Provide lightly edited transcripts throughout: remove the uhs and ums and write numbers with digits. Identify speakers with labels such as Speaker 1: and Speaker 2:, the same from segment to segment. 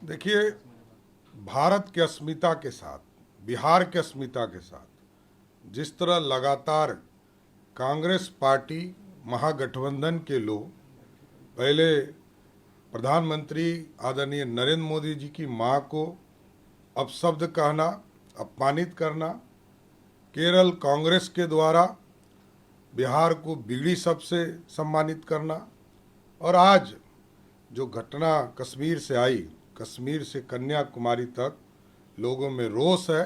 Speaker 1: देखिए, भारत की अस्मिता के साथ, बिहार की अस्मिता के साथ जिस तरह लगातार कांग्रेस पार्टी महागठबंधन के लोग पहले प्रधानमंत्री आदरणीय नरेंद्र मोदी जी की मां को अपशब्द कहना, अपमानित करना, केरल कांग्रेस के द्वारा बिहार को बिगड़ी शब्द से सम्मानित करना, और आज जो घटना कश्मीर से आई, कश्मीर से कन्याकुमारी तक लोगों में रोष है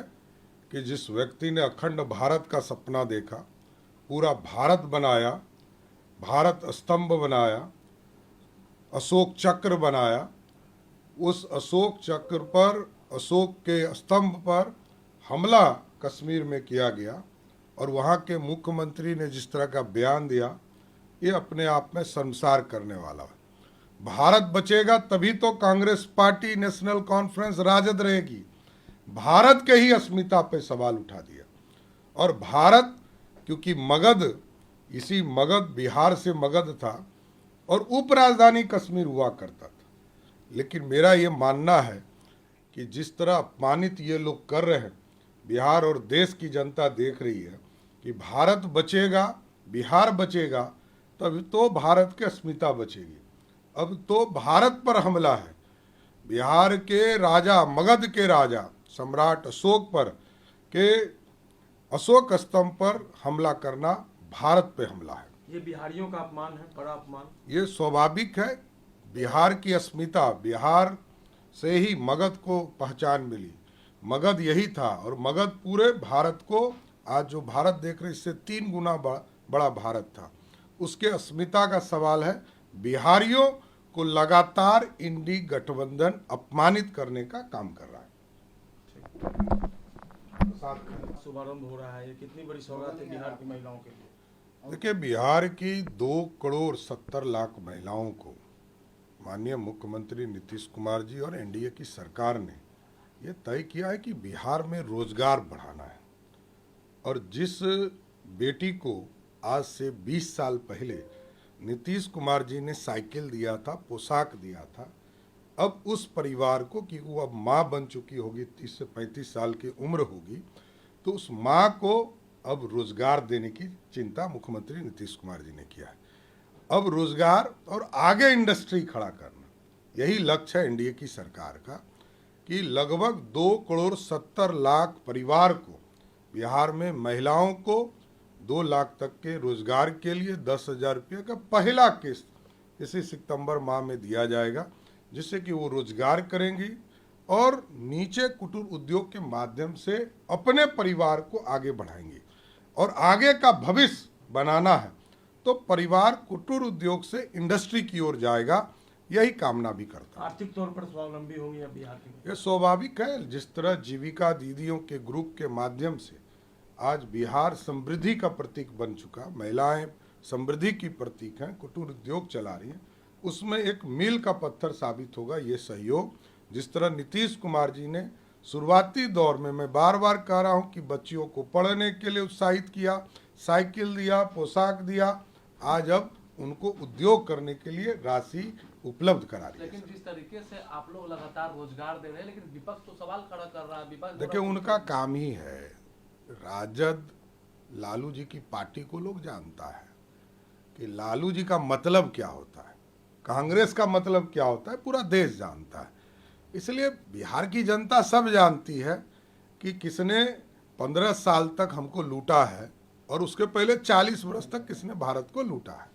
Speaker 1: कि जिस व्यक्ति ने अखंड भारत का सपना देखा, पूरा भारत बनाया, भारत स्तंभ बनाया, अशोक चक्र बनाया, उस अशोक चक्र पर, अशोक के स्तंभ पर हमला कश्मीर में किया गया और वहाँ के मुख्यमंत्री ने जिस तरह का बयान दिया, ये अपने आप में शर्मसार करने वाला है। भारत बचेगा तभी तो Congress party, national conference, RJD रहेगी। भारत के ही अस्मिता पे सवाल उठा दिया। और भारत, क्योंकि मगध, इसी मगध, बिहार से मगध था और उपराजधानी कश्मीर हुआ करता था। लेकिन मेरा ये मानना है कि जिस तरह अपमानित ये लोग कर रहे हैं, बिहार और देश की जनता देख रही है कि भारत बचेगा, बिहार बचेगा तभी तो भारत की अस्मिता बचेगी। अब तो भारत पर हमला है। बिहार के राजा, मगध के राजा सम्राट अशोक पर के अशोक स्तंभ पर हमला करना भारत पे हमला है।
Speaker 2: ये बिहारियों का अपमान है, बड़ा अपमान।
Speaker 1: ये स्वाभाविक है। बिहार की अस्मिता, बिहार से ही मगध को पहचान मिली। मगध यही था और मगध पूरे भारत को, आज जो भारत देख रहे, इससे 3 गुना बड़ा भारत था। उसके अस्मिता का सवाल है। बिहारियों को लगातार इंडी गठबंधन अपमानित करने का काम कर रहा है।
Speaker 2: शुभारंभ हो रहा है, ये कितनी बड़ी सौगात है बिहार की महिलाओं के लिए।
Speaker 1: देखिए, बिहार की 2,70,00,000 महिलाओं को माननीय मुख्यमंत्री नीतीश कुमार जी और एनडीए की सरकार ने ये तय किया है कि बिहार में रोजगार बढ़ाना है। और जिस बेटी को आज से 20 साल पहले नीतीश कुमार जी ने साइकिल दिया था, पोशाक दिया था, अब उस परिवार को, कि वो अब माँ बन चुकी होगी, 30 से 35 साल की उम्र होगी, तो उस माँ को अब रोजगार देने की चिंता मुख्यमंत्री नीतीश कुमार जी ने किया है। अब रोजगार और आगे इंडस्ट्री खड़ा करना, यही लक्ष्य है एनडीए की सरकार का, कि लगभग 2,70,00,000 परिवार को, बिहार में महिलाओं को 2 लाख तक के रोजगार के लिए 10,000 रुपये का पहला किस्त इसी सितंबर माह में दिया जाएगा, जिससे कि वो रोजगार करेंगी और नीचे कुटीर उद्योग के माध्यम से अपने परिवार को आगे बढ़ाएंगी। और आगे का भविष्य बनाना है तो परिवार कुटीर उद्योग से इंडस्ट्री की ओर जाएगा, यही कामना भी करता है।
Speaker 2: आर्थिक तौर पर स्वावलंबी होंगी अब बिहार की।
Speaker 1: ये स्वाभाविक है। जिस तरह जीविका दीदियों के ग्रुप के माध्यम से आज बिहार समृद्धि का प्रतीक बन चुका, महिलाएं समृद्धि की प्रतीक हैं, कुटीर उद्योग चला रही हैं, उसमें एक मील का पत्थर साबित होगा ये सहयोग। जिस तरह नीतीश कुमार जी ने शुरुआती दौर में, मैं बार बार कह रहा हूँ कि बच्चियों को पढ़ने के लिए उत्साहित किया, साइकिल दिया, पोशाक दिया, आज अब उनको उद्योग करने के लिए राशि उपलब्ध करा रही है।
Speaker 3: लेकिन जिस तरीके से आप लोग लगातार रोजगार दे रहे हैं, लेकिन विपक्ष तो सवाल खड़ा कर रहा है। विपक्ष,
Speaker 1: देखिए, उनका काम ही है। राजद, लालू जी की पार्टी को लोग जानता है कि लालू जी का मतलब क्या होता है, कांग्रेस का मतलब क्या होता है, पूरा देश जानता है। इसलिए बिहार की जनता सब जानती है कि किसने 15 साल तक हमको लूटा है और उसके पहले 40 वर्ष तक किसने भारत को लूटा है।